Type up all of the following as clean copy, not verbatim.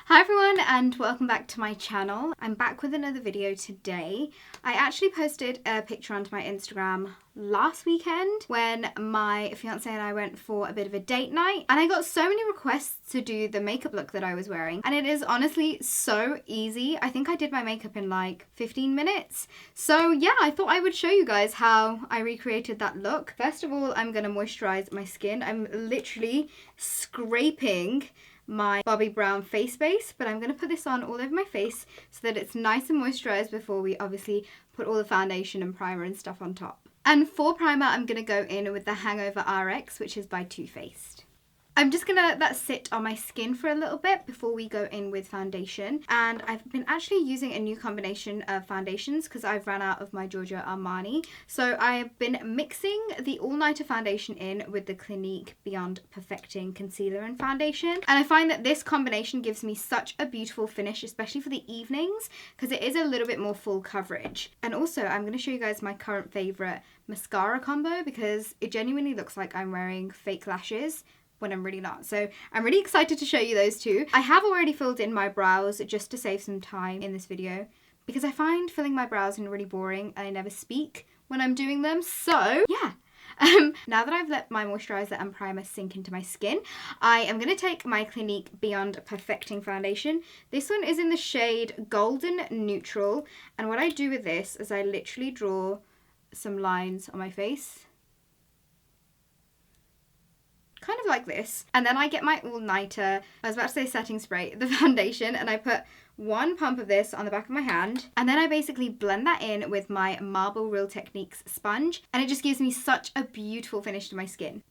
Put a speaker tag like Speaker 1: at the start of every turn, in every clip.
Speaker 1: Hi everyone and welcome back to my channel. I'm back with another video today. I actually posted a picture onto my Instagram last weekend when my fiance and I went for a bit of a date night, and I got so many requests to do the makeup look that I was wearing, and it is honestly so easy. I think I did my makeup in like 15 minutes. So yeah, I thought I would show you guys how I recreated that look. First of all, I'm gonna moisturize my skin. I'm literally scraping my Bobbi brown face base, but I'm going to put this on all over my face so that it's nice and moisturized before we obviously put all the foundation and primer and stuff on top. And for primer, I'm going to go in with the HangoveRX, which is by Too Faced. I'm just going to let that sit on my skin for a little bit before we go in with foundation. And I've been actually using a new combination of foundations because I've run out of my Giorgio Armani. So I've been mixing the All Nighter foundation in with the Clinique Beyond Perfecting concealer and foundation. And I find that this combination gives me such a beautiful finish, especially for the evenings, because it is a little bit more full coverage. And also I'm going to show you guys my current favorite mascara combo because it genuinely looks like I'm wearing fake lashes when I'm really not. So I'm really excited to show you those two. I have already filled in my brows just to save some time in this video because I find filling my brows in really boring and I never speak when I'm doing them. So yeah. Now that I've let my moisturizer and primer sink into my skin, I am going to take my Clinique Beyond Perfecting foundation. This one is in the shade Golden Neutral, and what I do with this is I literally draw some lines on my face, kind of like this, and then I get my All Nighter, I was about to say setting spray, the foundation, and I put one pump of this on the back of my hand, and then I basically blend that in with my Marble Real Techniques sponge, and it just gives me such a beautiful finish to my skin.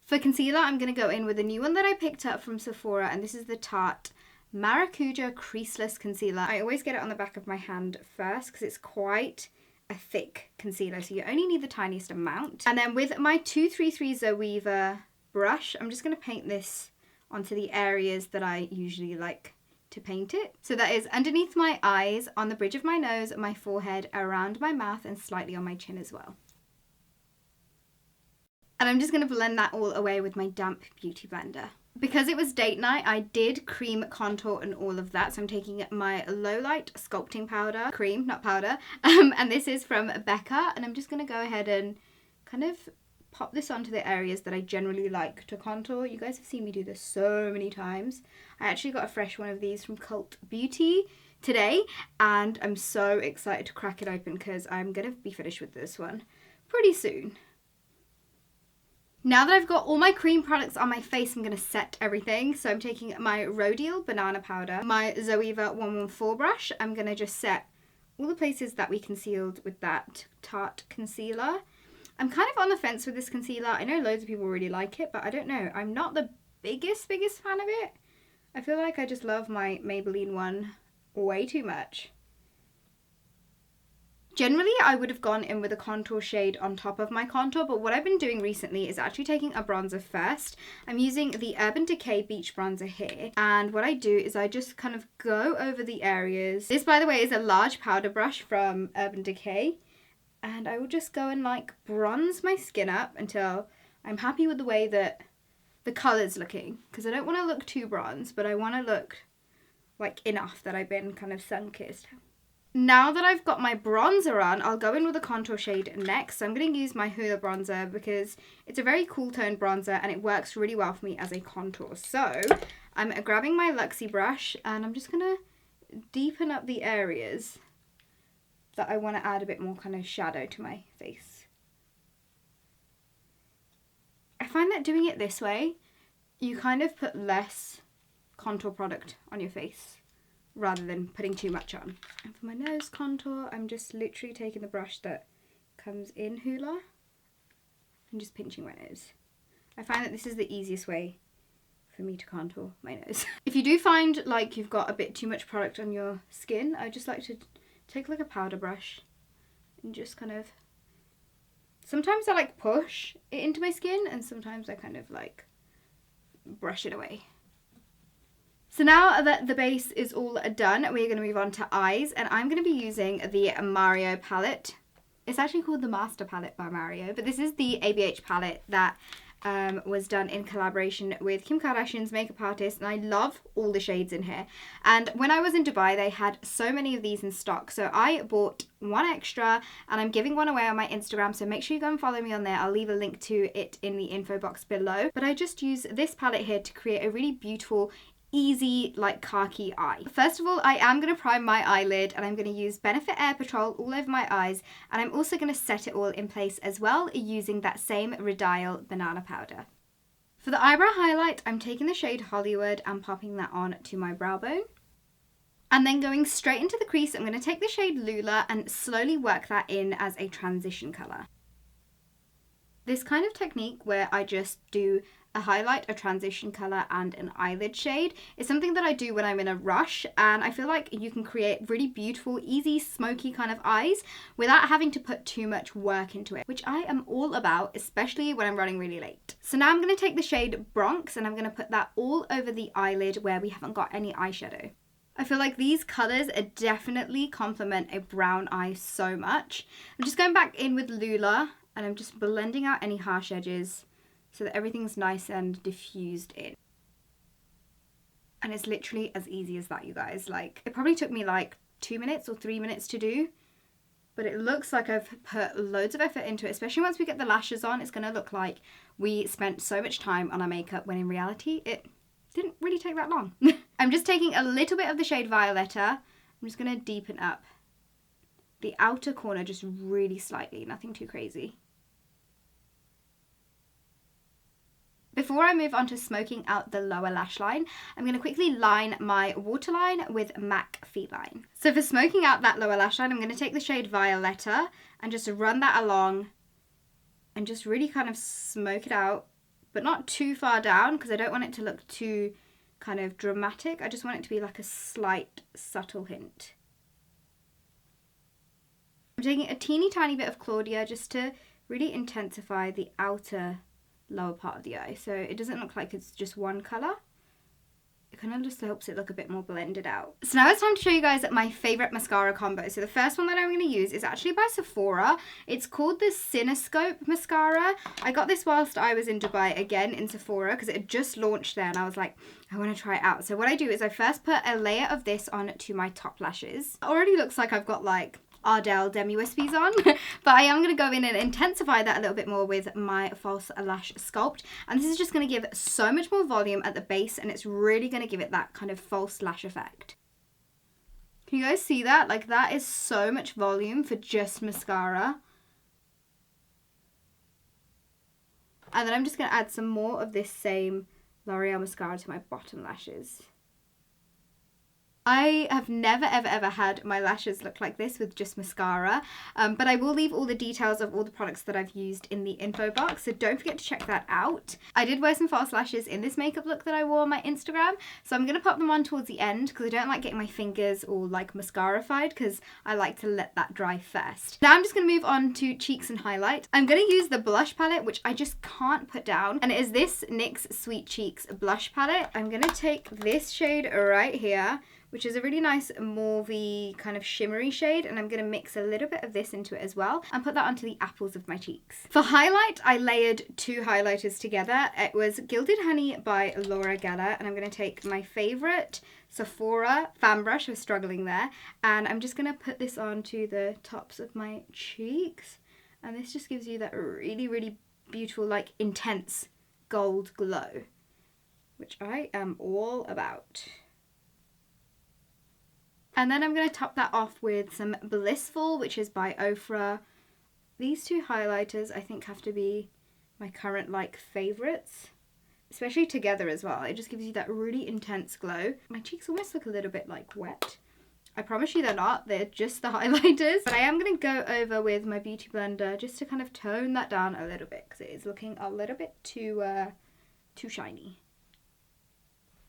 Speaker 1: For concealer, I'm going to go in with a new one that I picked up from Sephora, and this is the Tarte Maracuja Creaseless Concealer. I always get it on the back of my hand first because it's quite a thick concealer, so you only need the tiniest amount. And then with my 233 Zoeva brush, I'm just going to paint this onto the areas that I usually like to paint it. So that is underneath my eyes, on the bridge of my nose, my forehead, around my mouth, and slightly on my chin as well. And I'm just going to blend that all away with my damp beauty blender. Because it was date night, I did cream, contour and all of that. So I'm taking my Lowlight Sculpting powder, cream, not powder. And this is from Becca. And I'm just going to go ahead and kind of pop this onto the areas that I generally like to contour. You guys have seen me do this so many times. I actually got a fresh one of these from Cult Beauty today. And I'm so excited to crack it open because I'm going to be finished with this one pretty soon. Now that I've got all my cream products on my face, I'm going to set everything. So I'm taking my Rodial banana powder, my Zoeva 114 brush. I'm going to just set all the places that we concealed with that Tarte concealer. I'm kind of on the fence with this concealer. I know loads of people really like it, but I don't know. I'm not the biggest fan of it. I feel like I just love my Maybelline one way too much. Generally, I would have gone in with a contour shade on top of my contour, but what I've been doing recently is actually taking a bronzer first. I'm using the Urban Decay Beach Bronzer here, and what I do is I just kind of go over the areas. This, by the way, is a large powder brush from Urban Decay, and I will just go and like bronze my skin up until I'm happy with the way that the colour's looking, because I don't want to look too bronze, but I want to look like enough that I've been kind of sun-kissed. Now that I've got my bronzer on, I'll go in with a contour shade next. So I'm going to use my Hoola bronzer because it's a very cool toned bronzer and it works really well for me as a contour. So I'm grabbing my Luxie brush and I'm just going to deepen up the areas that I want to add a bit more kind of shadow to my face. I find that doing it this way, you kind of put less contour product on your face rather than putting too much on. And for my nose contour, I'm just literally taking the brush that comes in Hoola and just pinching my nose. I find that this is the easiest way for me to contour my nose. If you do find like you've got a bit too much product on your skin, I just like to take like a powder brush and just kind of, sometimes I like push it into my skin and sometimes I kind of like brush it away. So now that the base is all done, we're going to move on to eyes, and I'm going to be using the Mario palette. It's actually called the Master palette by Mario, but this is the ABH palette that was done in collaboration with Kim Kardashian's makeup artist, and I love all the shades in here. And when I was in Dubai, they had so many of these in stock, so I bought one extra, and I'm giving one away on my Instagram, so make sure you go and follow me on there. I'll leave a link to it in the info box below. But I just use this palette here to create a really beautiful, easy, like khaki eye. First of all, I am going to prime my eyelid, and I'm going to use Benefit Air Patrol all over my eyes, and I'm also going to set it all in place as well using that same Rodial banana powder. For the eyebrow highlight, I'm taking the shade Hollywood and popping that on to my brow bone. And then going straight into the crease, I'm going to take the shade Lula and slowly work that in as a transition colour. This kind of technique where I just do a highlight, a transition colour and an eyelid shade is something that I do when I'm in a rush, and I feel like you can create really beautiful, easy, smoky kind of eyes without having to put too much work into it, which I am all about, especially when I'm running really late. So now I'm going to take the shade Bronx and I'm going to put that all over the eyelid where we haven't got any eyeshadow. I feel like these colours definitely complement a brown eye so much. I'm just going back in with Lula and I'm just blending out any harsh edges so that everything's nice and diffused in. And it's literally as easy as that, you guys. Like, it probably took me like 2 minutes or 3 minutes to do, but it looks like I've put loads of effort into it. Especially once we get the lashes on, it's going to look like we spent so much time on our makeup, when in reality it didn't really take that long. I'm just taking a little bit of the shade Violetta. I'm just going to deepen up the outer corner just really slightly, nothing too crazy. Before I move on to smoking out the lower lash line, I'm going to quickly line my waterline with MAC Feline. So for smoking out that lower lash line, I'm going to take the shade Violetta and just run that along and just really kind of smoke it out, but not too far down because I don't want it to look too kind of dramatic. I just want it to be like a slight, subtle hint. I'm taking a teeny tiny bit of Claudia just to really intensify the outer lower part of the eye, so it doesn't look like it's just one colour. It kind of just helps it look a bit more blended out. So now it's time to show you guys my favourite mascara combo. So the first one that I'm going to use is actually by Sephora. It's called the Cinescope mascara. I got this whilst I was in Dubai, again in Sephora, because it had just launched there and I was like, I want to try it out. So what I do is I first put a layer of this on to my top lashes. It already looks like I've got like Ardell Demi Wispies on, but I am going to go in and intensify that a little bit more with my false lash sculpt, and this is just going to give so much more volume at the base, and it's really going to give it that kind of false lash effect. Can you guys see that? Like, that is so much volume for just mascara. And then I'm just going to add some more of this same L'Oreal mascara to my bottom lashes. I have never ever had my lashes look like this with just mascara, but I will leave all the details of all the products that I've used in the info box, so don't forget to check that out. I did wear some false lashes in this makeup look that I wore on my Instagram, so I'm going to pop them on towards the end because I don't like getting my fingers all like mascara-fied, because I like to let that dry first. Now I'm just going to move on to cheeks and highlight. I'm going to use the blush palette, which I just can't put down, and it is this NYX Sweet Cheeks blush palette. I'm going to take this shade right here, which is a really nice mauvey kind of shimmery shade, and I'm going to mix a little bit of this into it as well and put that onto the apples of my cheeks. For highlight, I layered two highlighters together. It was Gilded Honey by Laura Gellar, and I'm going to take my favourite Sephora fan brush, I was struggling there, and I'm just going to put this onto the tops of my cheeks, and this just gives you that really beautiful, like, intense gold glow, which I am all about. And then I'm going to top that off with some Blissful, which is by OFRA. These two highlighters I think have to be my current like favourites, especially together as well. It just gives you that really intense glow. My cheeks almost look a little bit like wet. I promise you they're not, they're just the highlighters. But I am going to go over with my Beauty Blender just to kind of tone that down a little bit because it is looking a little bit too shiny.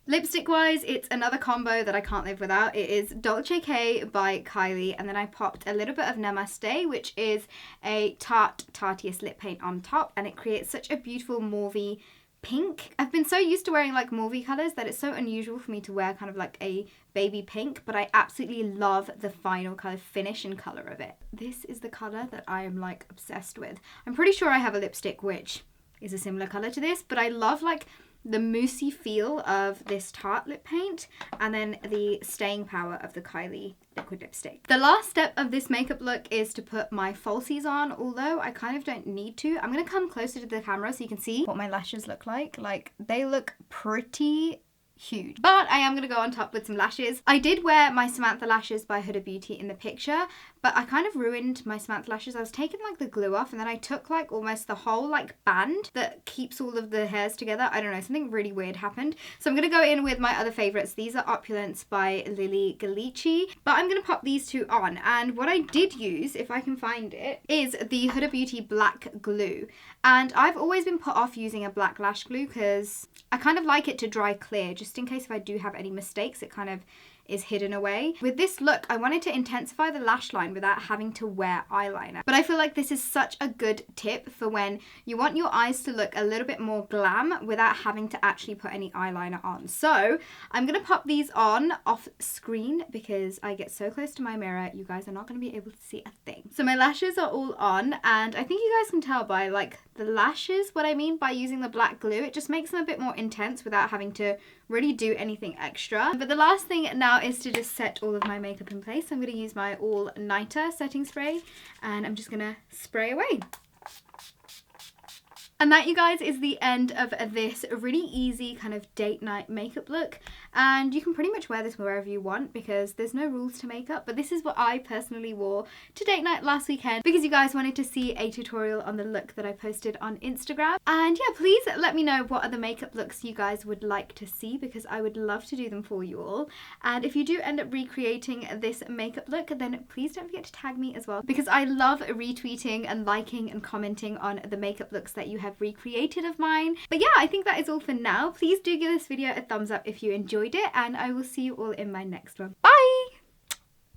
Speaker 1: Lipstick wise, it's another combo that I can't live without. It is Dolce by Kylie, and then I popped a little bit of Namaste, which is a Tarte Tartiest lip paint on top, and it creates such a beautiful mauvey pink. I've been so used to wearing like mauvey colours that it's so unusual for me to wear kind of like a baby pink, but I absolutely love the final kind of finish and colour of it. This is the colour that I am like obsessed with. I'm pretty sure I have a lipstick which is a similar color to this, but I love like the moussey feel of this Tarte lip paint and then the staying power of the Kylie liquid lipstick. The last step of this makeup look is to put my falsies on, although I kind of don't need to. I'm going to come closer to the camera so you can see what my lashes look like. Like, they look pretty huge. But I am going to go on top with some lashes. I did wear my Samantha lashes by Huda Beauty in the picture, but I kind of ruined my Samantha lashes. I was taking like the glue off and then I took like almost the whole like band that keeps all of the hairs together. I don't know, something really weird happened. So I'm going to go in with my other favorites. These are Opulence by Lilly Gallici, but I'm going to pop these two on. And what I did use, if I can find it, is the Huda Beauty Black Glue. And I've always been put off using a black lash glue because I kind of like it to dry clear, just in case if I do have any mistakes, it kind of is hidden away. With this look, I wanted to intensify the lash line without having to wear eyeliner. But I feel like this is such a good tip for when you want your eyes to look a little bit more glam without having to actually put any eyeliner on. So I'm gonna pop these on off screen because I get so close to my mirror, you guys are not gonna be able to see a thing. So my lashes are all on, and I think you guys can tell by like the lashes what I mean by using the black glue. It just makes them a bit more intense without having to really do anything extra. But the last thing now is to just set all of my makeup in place. I'm going to use my All Nighter setting spray and I'm just going to spray away. And that, you guys, is the end of this really easy kind of date night makeup look. And you can pretty much wear this wherever you want because there's no rules to makeup. But this is what I personally wore to date night last weekend because you guys wanted to see a tutorial on the look that I posted on Instagram. And yeah, please let me know what other makeup looks you guys would like to see because I would love to do them for you all. And if you do end up recreating this makeup look, then please don't forget to tag me as well because I love retweeting and liking and commenting on the makeup looks that you have recreated of mine. But yeah, I think that is all for now. Please do give this video a thumbs up if you enjoyed it, and I will see you all in my next one. Bye!